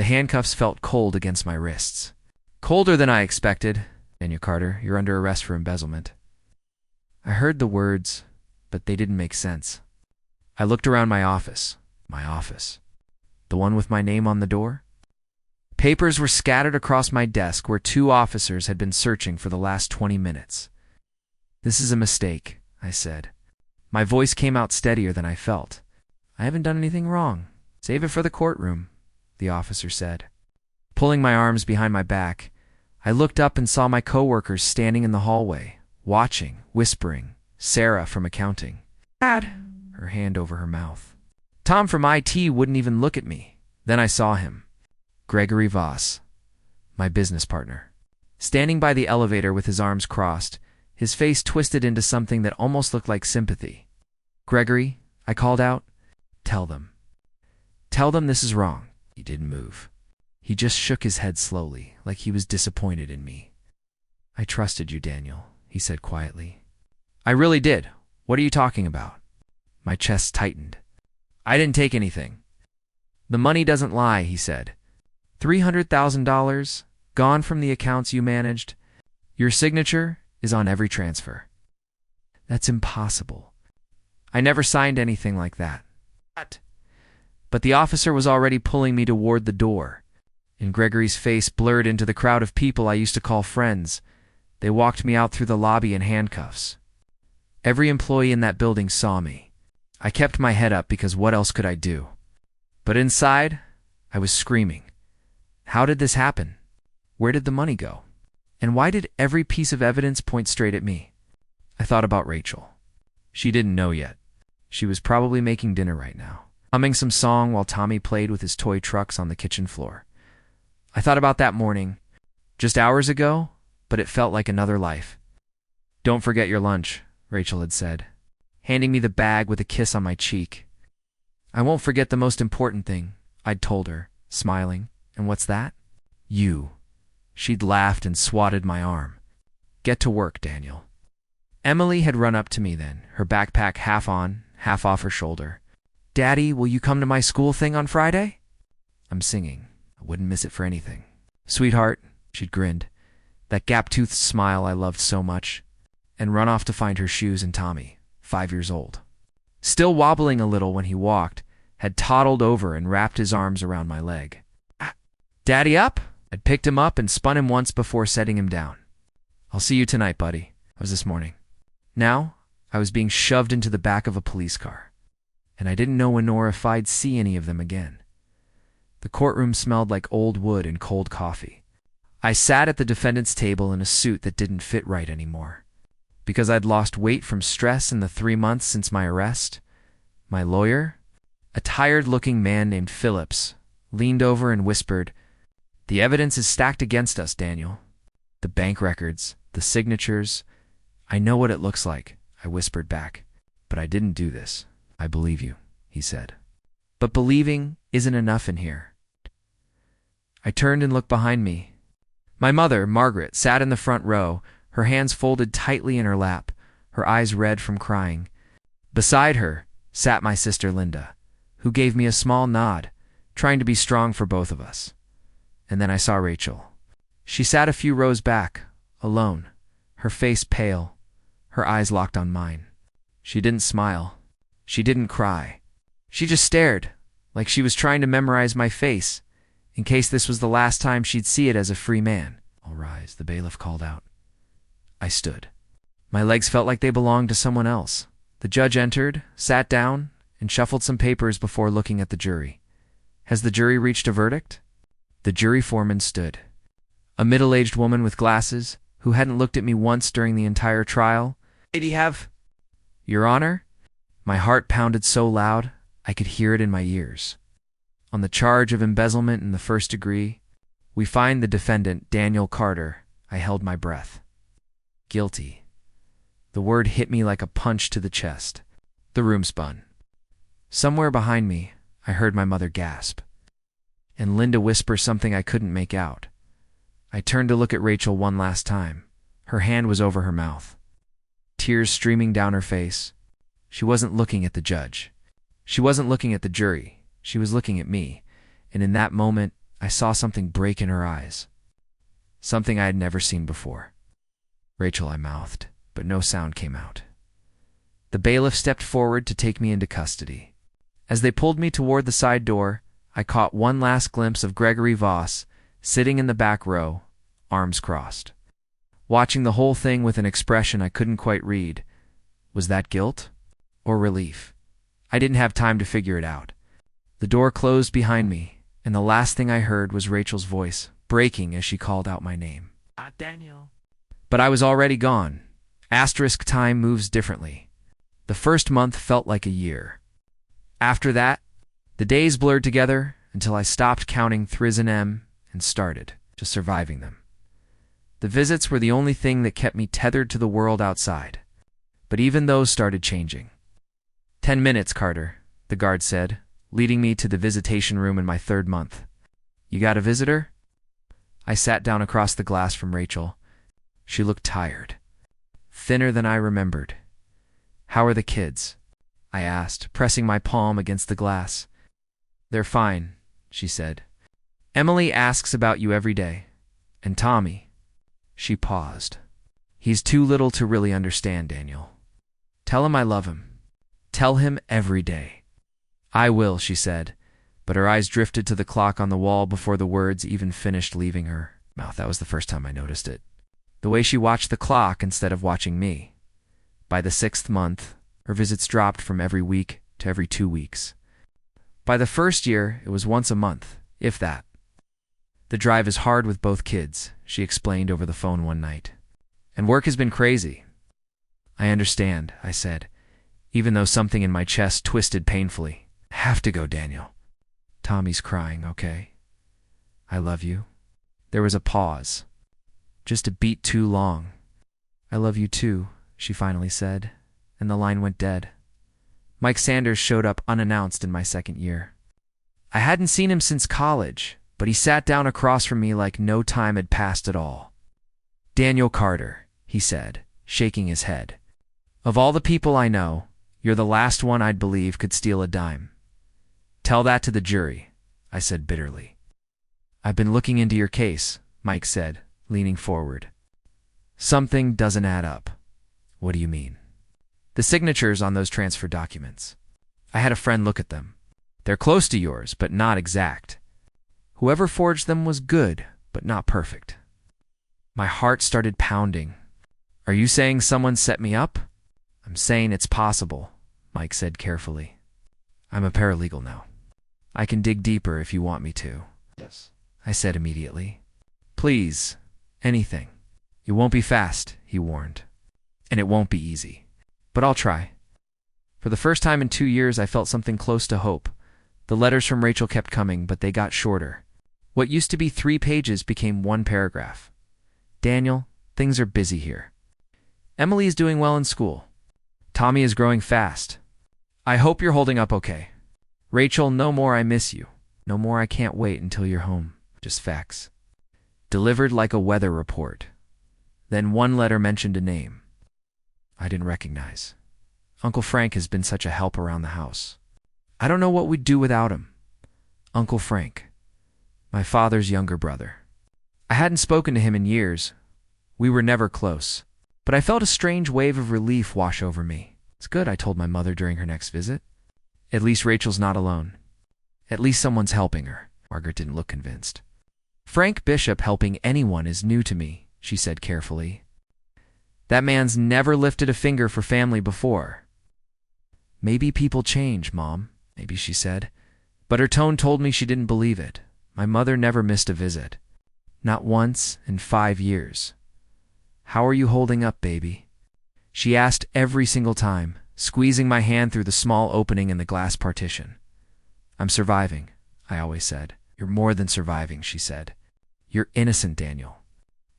The handcuffs felt cold against my wrists. Colder than I expected. Daniel Carter, you're under arrest for embezzlement. I heard the words, but they didn't make sense. I looked around my office. My office. The one with my name on the door? Papers were scattered across my desk where 2 officers had been searching for the last 20 minutes. This is a mistake, I said. My voice came out steadier than I felt. I haven't done anything wrong. Save it for the courtroom, the officer said. Pulling my arms behind my back, I looked up and saw my coworkers standing in the hallway, watching, whispering. Sarah from accounting. Dad! Her hand over her mouth. Tom from IT wouldn't even look at me. Then I saw him. Gregory Voss, my business partner. Standing by the elevator with his arms crossed, his face twisted into something that almost looked like sympathy. Gregory, I called out. Tell them. Tell them this is wrong. He didn't move. He just shook his head slowly, like he was disappointed in me. I trusted you, Daniel, he said quietly. I really did. What are you talking about? My chest tightened. I didn't take anything. The money doesn't lie, he said. $300,000, gone from the accounts you managed. Your signature is on every transfer. That's impossible. I never signed anything like that. But the officer was already pulling me toward the door, and Gregory's face blurred into the crowd of people I used to call friends. They walked me out through the lobby in handcuffs. Every employee in that building saw me. I kept my head up because what else could I do? But inside, I was screaming. How did this happen? Where did the money go? And why did every piece of evidence point straight at me? I thought about Rachel. She didn't know yet. She was probably making dinner right now, humming some song while Tommy played with his toy trucks on the kitchen floor. I thought about that morning, just hours ago, but it felt like another life. Don't forget your lunch, Rachel had said, handing me the bag with a kiss on my cheek. I won't forget the most important thing, I'd told her, smiling. And what's that? You. She'd laughed and swatted my arm. Get to work, Daniel. Emily had run up to me then, her backpack half on, half off her shoulder. Daddy, will you come to my school thing on Friday? I'm singing. I wouldn't miss it for anything. Sweetheart, she'd grinned, that gap-toothed smile I loved so much, and run off to find her shoes and Tommy, 5 years old. Still wobbling a little when he walked, had toddled over and wrapped his arms around my leg. Daddy up? I'd picked him up and spun him once before setting him down. I'll see you tonight, buddy. That was this morning. Now, I was being shoved into the back of a police car, and I didn't know when nor if I'd see any of them again. The courtroom smelled like old wood and cold coffee. I sat at the defendant's table in a suit that didn't fit right anymore. Because I'd lost weight from stress in the 3 months since my arrest, my lawyer, a tired-looking man named Phillips, leaned over and whispered, The evidence is stacked against us, Daniel. The bank records, the signatures. I know what it looks like, I whispered back. But I didn't do this. I believe you, he said. But believing isn't enough in here. I turned and looked behind me. My mother, Margaret, sat in the front row, her hands folded tightly in her lap, her eyes red from crying. Beside her sat my sister Linda, who gave me a small nod, trying to be strong for both of us. And then I saw Rachel. She sat a few rows back, alone, her face pale, her eyes locked on mine. She didn't smile. She didn't cry. She just stared, like she was trying to memorize my face, in case this was the last time she'd see it as a free man. All rise, the bailiff called out. I stood. My legs felt like they belonged to someone else. The judge entered, sat down, and shuffled some papers before looking at the jury. Has the jury reached a verdict? The jury foreman stood. A middle-aged woman with glasses, who hadn't looked at me once during the entire trial. Did he have? Your Honor? My heart pounded so loud, I could hear it in my ears. On the charge of embezzlement in the 1st degree, we find the defendant, Daniel Carter. I held my breath. Guilty. The word hit me like a punch to the chest. The room spun. Somewhere behind me, I heard my mother gasp, and Linda whisper something I couldn't make out. I turned to look at Rachel one last time. Her hand was over her mouth, tears streaming down her face. She wasn't looking at the judge. She wasn't looking at the jury. She was looking at me, and in that moment, I saw something break in her eyes. Something I had never seen before. "Rachel," I mouthed, but no sound came out. The bailiff stepped forward to take me into custody. As they pulled me toward the side door, I caught one last glimpse of Gregory Voss sitting in the back row, arms crossed, watching the whole thing with an expression I couldn't quite read. Was that guilt or relief? I didn't have time to figure it out. The door closed behind me, and the last thing I heard was Rachel's voice, breaking as she called out my name. Daniel. But I was already gone. Asterisk time moves differently. The first month felt like a year. After that, the days blurred together until I stopped counting Thriz and M and started just surviving them. The visits were the only thing that kept me tethered to the world outside. But even those started changing. 10 minutes, Carter, the guard said, leading me to the visitation room in my third month. "You got a visitor?" I sat down across the glass from Rachel. She looked tired, thinner than I remembered. "How are the kids?" I asked, pressing my palm against the glass. "They're fine," she said. "Emily asks about you every day. And Tommy." She paused. "He's too little to really understand, Daniel. Tell him I love him. Tell him every day." "I will," she said, but her eyes drifted to the clock on the wall before the words even finished leaving her mouth. That was the first time I noticed it. The way she watched the clock instead of watching me. By the 6th month, her visits dropped from every week to every 2 weeks. By the first year, it was once a month, if that. "The drive is hard with both kids," she explained over the phone one night. "And work has been crazy." "I understand," I said, even though something in my chest twisted painfully. "I have to go, Daniel. Tommy's crying, okay? I love you." There was a pause. Just a beat too long. "I love you too," she finally said, and the line went dead. Mike Sanders showed up unannounced in my second year. I hadn't seen him since college, but he sat down across from me like no time had passed at all. "Daniel Carter," he said, shaking his head. "Of all the people I know, you're the last one I'd believe could steal a dime." "Tell that to the jury," I said bitterly. "I've been looking into your case," Mike said, leaning forward. "Something doesn't add up." "What do you mean?" "The signatures on those transfer documents. I had a friend look at them. They're close to yours, but not exact. Whoever forged them was good, but not perfect." My heart started pounding. "Are you saying someone set me up?" "I'm saying it's possible," Mike said carefully. "I'm a paralegal now. I can dig deeper if you want me to." Yes. I said immediately. "Please, anything. It won't be fast," he warned. "And it won't be easy. But I'll try." For the first time in 2 years, I felt something close to hope. The letters from Rachel kept coming, but they got shorter. What used to be 3 pages became 1 paragraph. "Daniel, things are busy here. Emily is doing well in school. Tommy is growing fast. I hope you're holding up okay. Rachel, no more I miss you. No more I can't wait until you're home. Just facts." Delivered like a weather report. Then one letter mentioned a name I didn't recognize. "Uncle Frank has been such a help around the house. I don't know what we'd do without him." Uncle Frank. My father's younger brother. I hadn't spoken to him in years. We were never close. But I felt a strange wave of relief wash over me. "It's good," I told my mother during her next visit. "At least Rachel's not alone. At least someone's helping her." Margaret didn't look convinced. "Frank Bishop helping anyone is new to me," she said carefully. "That man's never lifted a finger for family before." "Maybe people change, Mom," maybe she said. But her tone told me she didn't believe it. My mother never missed a visit. Not once in 5 years. "How are you holding up, baby?" she asked every single time, squeezing my hand through the small opening in the glass partition. "I'm surviving," I always said. "You're more than surviving," she said. "You're innocent, Daniel.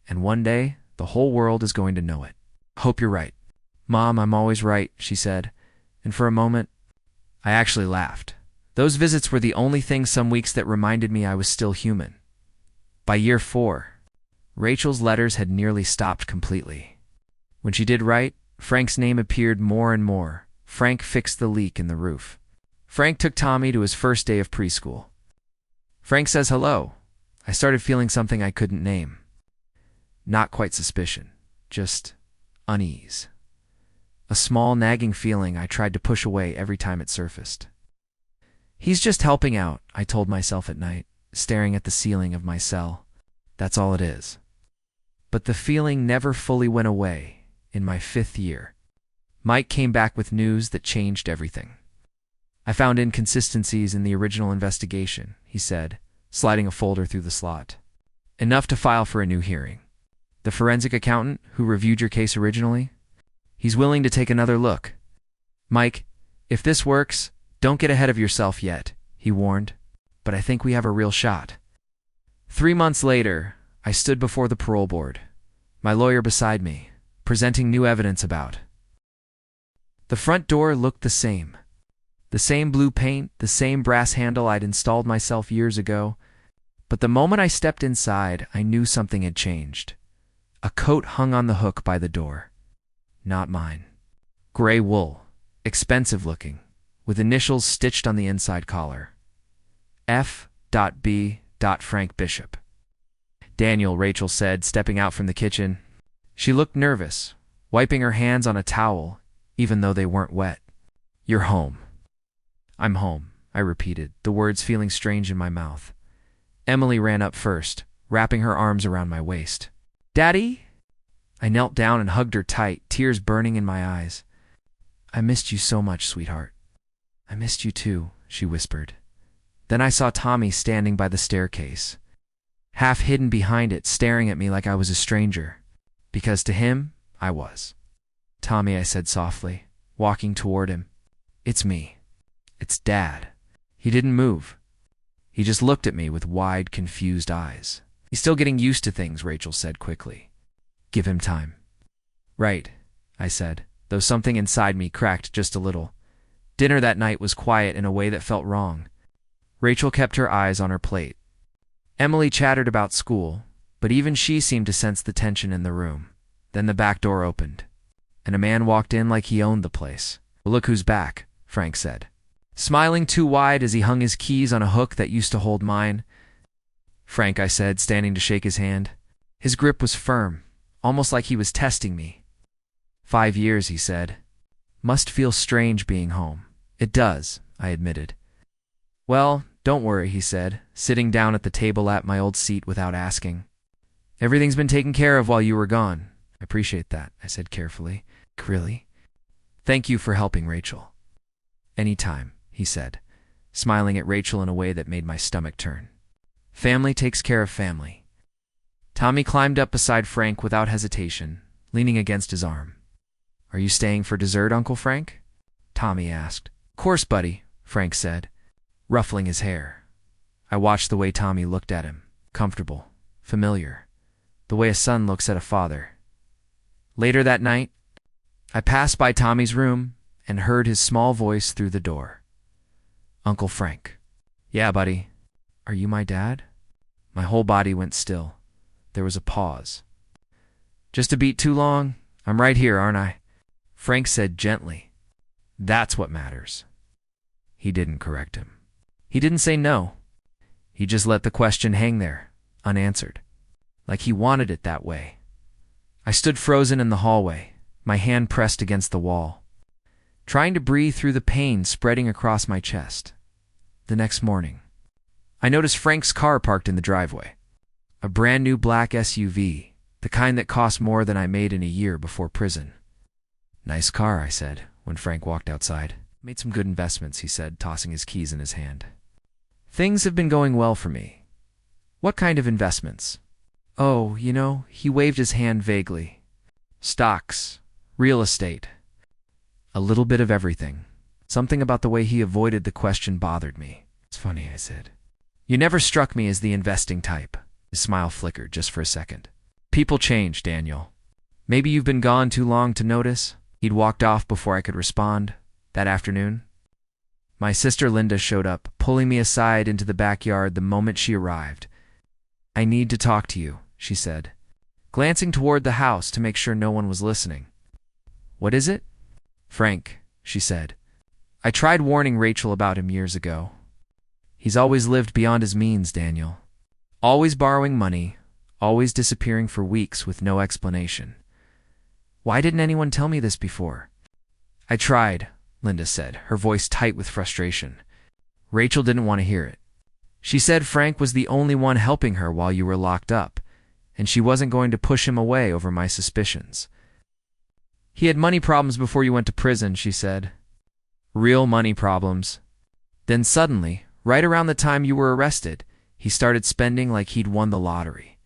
And one day, the whole world is going to know it. Hope you're right." "Mom, I'm always right," she said. And for a moment, I actually laughed. Those visits were the only thing some weeks that reminded me I was still human. By year 4, Rachel's letters had nearly stopped completely. When she did write, Frank's name appeared more and more. Frank fixed the leak in the roof. Frank took Tommy to his first day of preschool. Frank says hello. I started feeling something I couldn't name. Not quite suspicion, just unease. A small nagging feeling I tried to push away every time it surfaced. He's just helping out, I told myself at night, staring at the ceiling of my cell. That's all it is. But the feeling never fully went away in my 5th year. Mike came back with news that changed everything. I found inconsistencies in the original investigation, he said, sliding a folder through the slot. Enough to file for a new hearing. The forensic accountant who reviewed your case originally, he's willing to take another look. Mike, if this works, don't get ahead of yourself yet, he warned, but I think we have a real shot. 3 months later, I stood before the parole board, my lawyer beside me, presenting new evidence about. The front door looked the same. The same blue paint, the same brass handle I'd installed myself years ago. But the moment I stepped inside, I knew something had changed. A coat hung on the hook by the door. Not mine. Gray wool, expensive looking, with initials stitched on the inside collar. F.B. Frank Bishop. Daniel, Rachel said, stepping out from the kitchen. She looked nervous, wiping her hands on a towel, even though they weren't wet. You're home. I'm home, I repeated, the words feeling strange in my mouth. Emily ran up first, wrapping her arms around my waist. Daddy? I knelt down and hugged her tight, tears burning in my eyes. I missed you so much, sweetheart. I missed you too, she whispered. Then I saw Tommy standing by the staircase, half hidden behind it, staring at me like I was a stranger, because to him, I was. Tommy, I said softly, walking toward him. It's me. It's Dad. He didn't move. He just looked at me with wide, confused eyes. He's still getting used to things, Rachel said quickly. Give him time. Right, I said, though something inside me cracked just a little. Dinner that night was quiet in a way that felt wrong. Rachel kept her eyes on her plate. Emily chattered about school, but even she seemed to sense the tension in the room. Then the back door opened, and a man walked in like he owned the place. Look who's back, Frank said, smiling too wide as he hung his keys on a hook that used to hold mine. Frank, I said, standing to shake his hand. His grip was firm, almost like he was testing me. 5 years, he said. Must feel strange being home. It does, I admitted. Well, don't worry, he said, sitting down at the table at my old seat without asking. Everything's been taken care of while you were gone. I appreciate that, I said carefully. Really? Thank you for helping Rachel. Anytime, he said, smiling at Rachel in a way that made my stomach turn. Family takes care of family. Tommy climbed up beside Frank without hesitation, leaning against his arm. Are you staying for dessert, Uncle Frank? Tommy asked. Of course, buddy, Frank said, ruffling his hair. I watched the way Tommy looked at him, comfortable, familiar, the way a son looks at a father. Later that night, I passed by Tommy's room and heard his small voice through the door. Uncle Frank. Yeah, buddy. Are you my dad? My whole body went still. There was a pause. Just a beat too long? I'm right here, aren't I? Frank said gently. That's what matters. He didn't correct him. He didn't say no. He just let the question hang there, unanswered, like he wanted it that way. I stood frozen in the hallway, my hand pressed against the wall, trying to breathe through the pain spreading across my chest. The next morning, I noticed Frank's car parked in the driveway. A brand new black SUV, the kind that cost more than I made in a year before prison. Nice car, I said, when Frank walked outside. Made some good investments, he said, tossing his keys in his hand. Things have been going well for me. What kind of investments? Oh, he waved his hand vaguely. Stocks, real estate. A little bit of everything. Something about the way he avoided the question bothered me. It's funny, I said. You never struck me as the investing type. His smile flickered just for a second. People change, Daniel. Maybe you've been gone too long to notice. He'd walked off before I could respond. That afternoon, my sister Linda showed up, pulling me aside into the backyard the moment she arrived. I need to talk to you, she said, glancing toward the house to make sure no one was listening. What is it? Frank, she said. I tried warning Rachel about him years ago. He's always lived beyond his means, Daniel. Always borrowing money, always disappearing for weeks with no explanation. Why didn't anyone tell me this before? I tried, Linda said, her voice tight with frustration. Rachel didn't want to hear it. She said Frank was the only one helping her while you were locked up, and she wasn't going to push him away over my suspicions. He had money problems before you went to prison, she said. Real money problems. Then suddenly, right around the time you were arrested, he started spending like he'd won the lottery.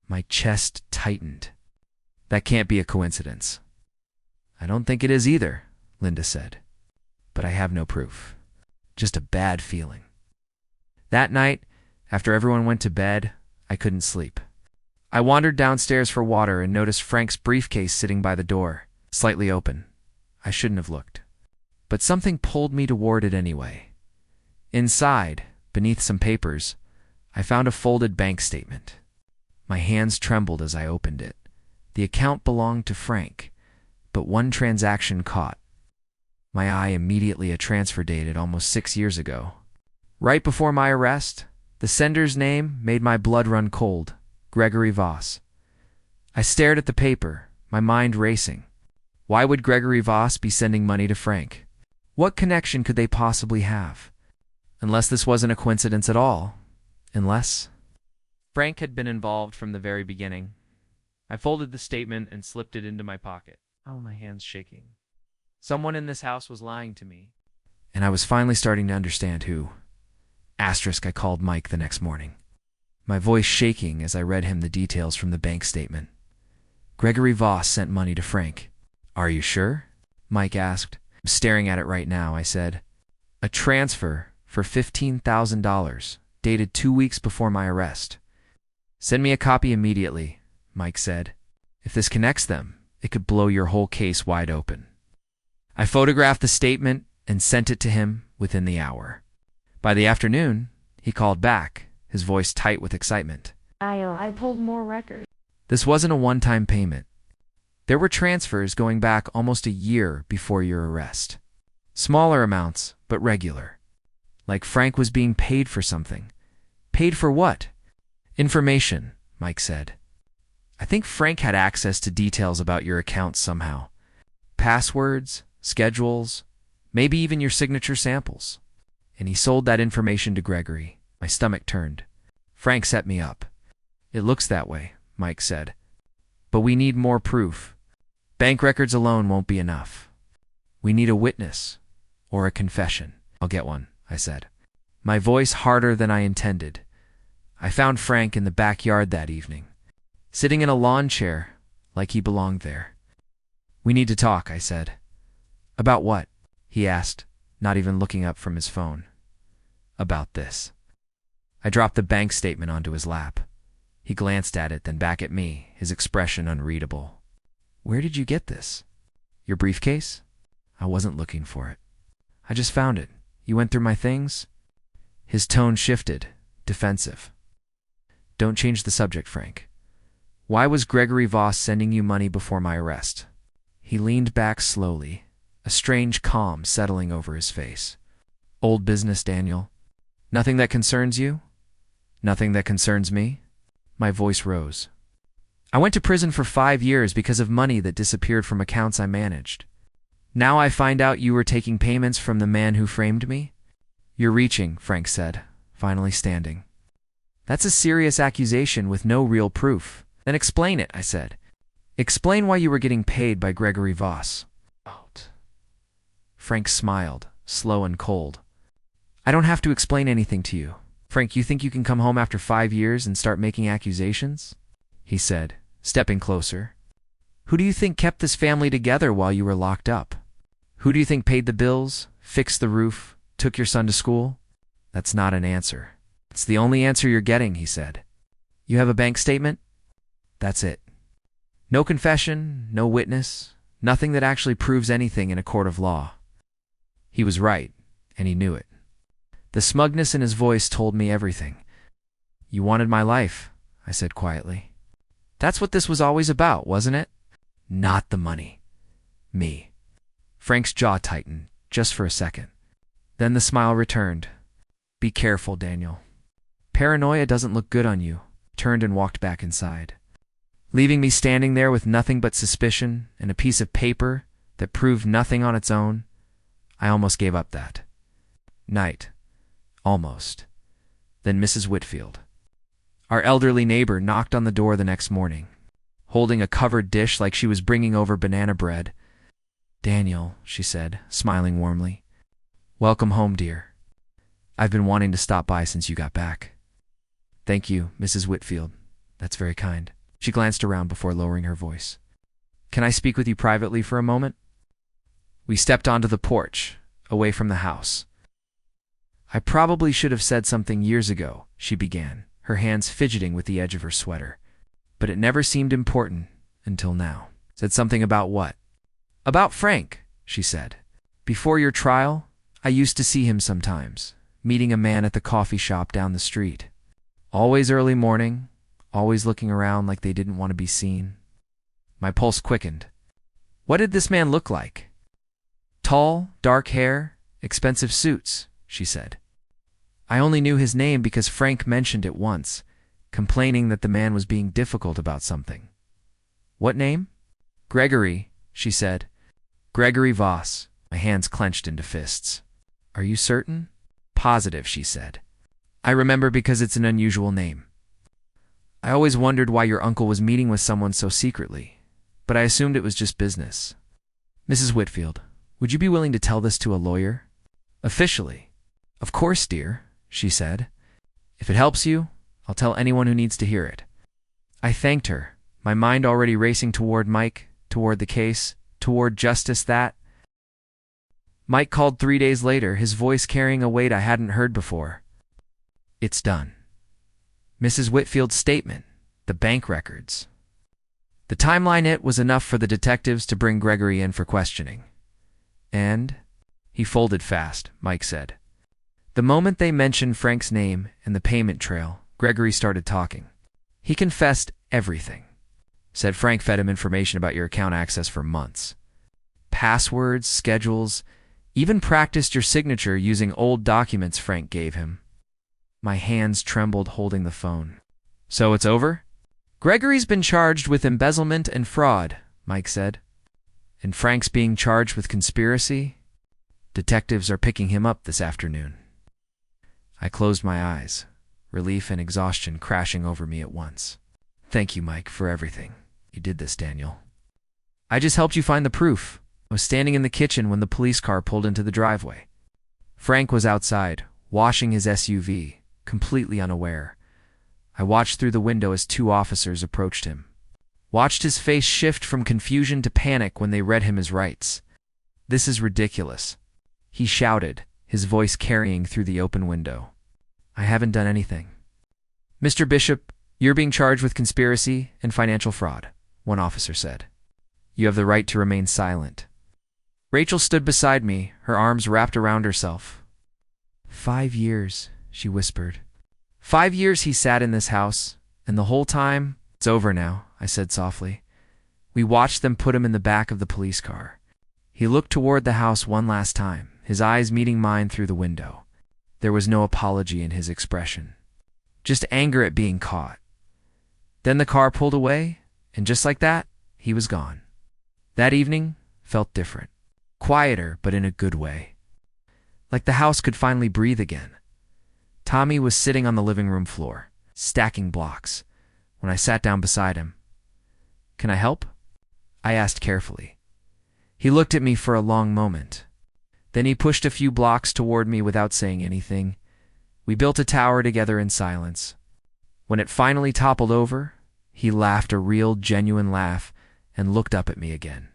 My chest tightened. That can't be a coincidence. I don't think it is either, Linda said. But I have no proof. Just a bad feeling. That night, after everyone went to bed, I couldn't sleep. I wandered downstairs for water and noticed Frank's briefcase sitting by the door, slightly open. I shouldn't have looked. But something pulled me toward it anyway. Inside, beneath some papers, I found a folded bank statement. My hands trembled as I opened it. The account belonged to Frank, but one transaction caught my eye immediately. A transfer dated almost 6 years ago. Right before my arrest, the sender's name made my blood run cold. Gregory Voss. I stared at the paper, my mind racing. Why would Gregory Voss be sending money to Frank? What connection could they possibly have? Unless this wasn't a coincidence at all. Unless Frank had been involved from the very beginning. I folded the statement and slipped it into my pocket. Oh, my hands shaking. Someone in this house was lying to me. And I was finally starting to understand who. Asterisk, I called Mike the next morning, my voice shaking as I read him the details from the bank statement. Gregory Voss sent money to Frank. Are you sure? Mike asked. I'm staring at it right now, I said. A transfer for $15,000, dated 2 weeks before my arrest. Send me a copy immediately, Mike said. If this connects them, it could blow your whole case wide open. I photographed the statement and sent it to him within the hour. By the afternoon, he called back, his voice tight with excitement. I pulled more records. This wasn't a one-time payment. There were transfers going back almost a year before your arrest. Smaller amounts, but regular. Like Frank was being paid for something. Paid for what? Information, Mike said. I think Frank had access to details about your accounts somehow. Passwords, schedules, maybe even your signature samples. And he sold that information to Gregory. My stomach turned. Frank set me up. It looks that way, Mike said. But we need more proof. Bank records alone won't be enough. We need a witness, or a confession. I'll get one, I said, my voice harder than I intended. I found Frank in the backyard that evening, sitting in a lawn chair like he belonged there. We need to talk, I said. About what? He asked, not even looking up from his phone. About this. I dropped the bank statement onto his lap. He glanced at it, then back at me, his expression unreadable. Where did you get this? Your briefcase? I wasn't looking for it. I just found it. You went through my things? His tone shifted, defensive. Don't change the subject, Frank. Why was Gregory Voss sending you money before my arrest? He leaned back slowly, a strange calm settling over his face. Old business, Daniel. Nothing that concerns you? Nothing that concerns me? My voice rose. I went to prison for 5 years because of money that disappeared from accounts I managed. Now I find out you were taking payments from the man who framed me? You're reaching, Frank said, finally standing. That's a serious accusation with no real proof. Then explain it, I said. Explain why you were getting paid by Gregory Voss. Out. Frank smiled, slow and cold. I don't have to explain anything to you. Frank, you think you can come home after 5 years and start making accusations? He said, stepping closer. Who do you think kept this family together while you were locked up? Who do you think paid the bills, fixed the roof, took your son to school? That's not an answer. It's the only answer you're getting, he said. You have a bank statement? That's it. No confession, no witness, nothing that actually proves anything in a court of law. He was right, and he knew it. The smugness in his voice told me everything. You wanted my life, I said quietly. That's what this was always about, wasn't it? Not the money. Me. Frank's jaw tightened, just for a second. Then the smile returned. Be careful, Daniel. Paranoia doesn't look good on you. Turned and walked back inside, leaving me standing there with nothing but suspicion and a piece of paper that proved nothing on its own. I almost gave up that night. Almost. Then Mrs. Whitfield, our elderly neighbor, knocked on the door the next morning, holding a covered dish like she was bringing over banana bread. "Daniel," she said, smiling warmly. "Welcome home, dear. I've been wanting to stop by since you got back." "Thank you, Mrs. Whitfield. That's very kind." She glanced around before lowering her voice. "Can I speak with you privately for a moment?" We stepped onto the porch, away from the house. "I probably should have said something years ago," she began, her hands fidgeting with the edge of her sweater. "But it never seemed important until now." "Said something about what?" "About Frank," she said. "Before your trial, I used to see him sometimes, meeting a man at the coffee shop down the street. Always early morning, always looking around like they didn't want to be seen." My pulse quickened. What did this man look like? "Tall, dark hair, expensive suits," she said. I only knew his name because Frank mentioned it once, complaining that the man was being difficult about something. "What name?" "Gregory," she said. "Gregory Voss." My hands clenched into fists. "Are you certain?" "Positive," she said. "I remember because it's an unusual name. I always wondered why your uncle was meeting with someone so secretly, but I assumed it was just business." "Mrs. Whitfield, would you be willing to tell this to a lawyer?" "Officially?" "Of course, dear," she said. "If it helps you, I'll tell anyone who needs to hear it." I thanked her, my mind already racing toward Mike, toward the case, toward justice. That Mike called 3 days later, his voice carrying a weight I hadn't heard before. "It's done." Mrs. Whitfield's statement, the bank records, the timeline, it was enough for the detectives to bring Gregory in for questioning. "And he folded fast," Mike said. "The moment they mentioned Frank's name and the payment trail, Gregory started talking. He confessed everything. Said Frank fed him information about your account access for months. Passwords, schedules, even practiced your signature using old documents Frank gave him." My hands trembled holding the phone. "So it's over?" "Gregory's been charged with embezzlement and fraud," Mike said. "And Frank's being charged with conspiracy. Detectives are picking him up this afternoon." I closed my eyes, relief and exhaustion crashing over me at once. "Thank you, Mike, for everything. You did this, Daniel." "I just helped you find the proof." I was standing in the kitchen when the police car pulled into the driveway. Frank was outside, washing his SUV, completely unaware. I watched through the window as 2 officers approached him. Watched his face shift from confusion to panic when they read him his rights. "This is ridiculous," he shouted, his voice carrying through the open window. "I haven't done anything." "Mr. Bishop, you're being charged with conspiracy and financial fraud," one officer said. "You have the right to remain silent." Rachel stood beside me, her arms wrapped around herself. 5 years, she whispered. 5 years he sat in this house, and the whole time— "It's over now," I said softly. We watched them put him in the back of the police car. He looked toward the house one last time, his eyes meeting mine through the window. There was no apology in his expression, just anger at being caught. Then the car pulled away, and just like that, he was gone. That evening felt different. Quieter, but in a good way. Like the house could finally breathe again. Tommy was sitting on the living room floor, stacking blocks, when I sat down beside him. "Can I help?" I asked carefully. He looked at me for a long moment. Then he pushed a few blocks toward me without saying anything. We built a tower together in silence. When it finally toppled over, he laughed a real, genuine laugh and looked up at me again.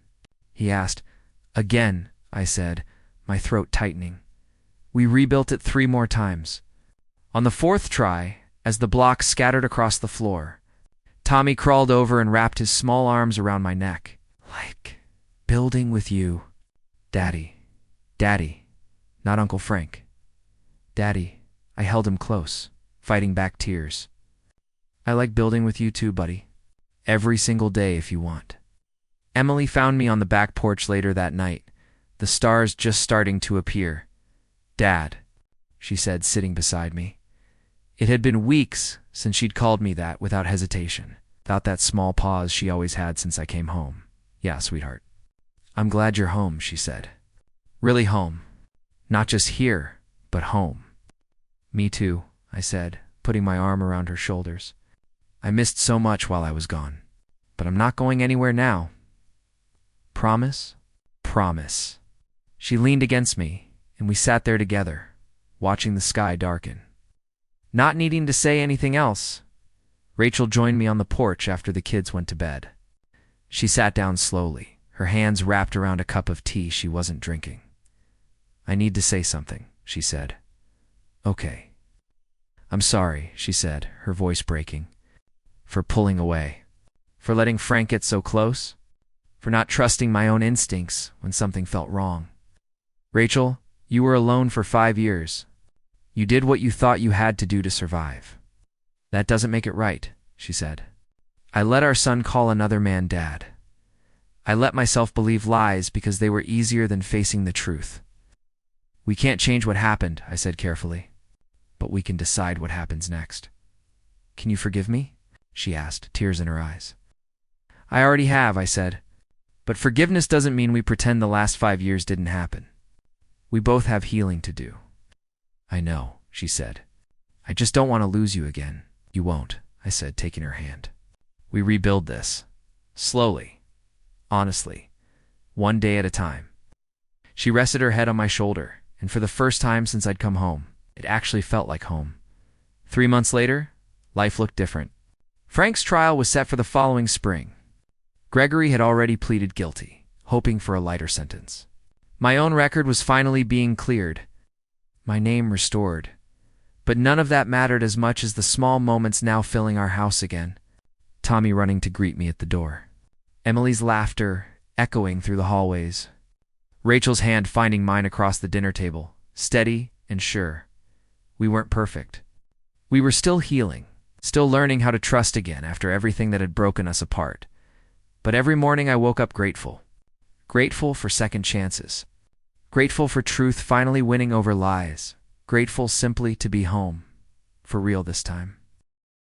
He asked, "Again," I said, my throat tightening. We rebuilt it 3 more times. On the 4th try, as the blocks scattered across the floor, Tommy crawled over and wrapped his small arms around my neck. "Like building with you, Daddy. Daddy, not Uncle Frank. Daddy." I held him close, fighting back tears. "I like building with you too, buddy. Every single day if you want." Emily found me on the back porch later that night, the stars just starting to appear. "Dad," she said, sitting beside me, It had been weeks since she'd called me that without hesitation, without that small pause she always had since I came home. Yeah, sweetheart. I'm glad you're home, she said. Really home. Not just here, but home. Me too, I said, putting my arm around her shoulders. I missed so much while I was gone. But I'm not going anywhere now. Promise? Promise. She leaned against me, and we sat there together, watching the sky darken. Not needing to say anything else, Rachel joined me on the porch after the kids went to bed. She sat down slowly, her hands wrapped around a cup of tea she wasn't drinking. I need to say something, she said. Okay. I'm sorry, she said, her voice breaking. For pulling away. For letting Frank get so close. For not trusting my own instincts when something felt wrong. Rachel, you were alone for 5 years. You did what you thought you had to do to survive. That doesn't make it right, she said. I let our son call another man dad. I let myself believe lies because they were easier than facing the truth. We can't change what happened, I said carefully. But we can decide what happens next. Can you forgive me? She asked, tears in her eyes. I already have, I said. But forgiveness doesn't mean we pretend the last 5 years didn't happen. We both have healing to do. I know, she said. I just don't want to lose you again. You won't, I said, taking her hand. We rebuild this. Slowly. Honestly. One day at a time. She rested her head on my shoulder, and for the first time since I'd come home, it actually felt like home. 3 months later, life looked different. Frank's trial was set for the following spring. Gregory had already pleaded guilty, hoping for a lighter sentence. My own record was finally being cleared. My name restored. But none of that mattered as much as the small moments now filling our house again. Tommy running to greet me at the door. Emily's laughter echoing through the hallways. Rachel's hand finding mine across the dinner table, steady and sure. We weren't perfect. We were still healing, still learning how to trust again after everything that had broken us apart. But every morning I woke up grateful. Grateful for second chances. Grateful for truth finally winning over lies. Grateful simply to be home. For real this time.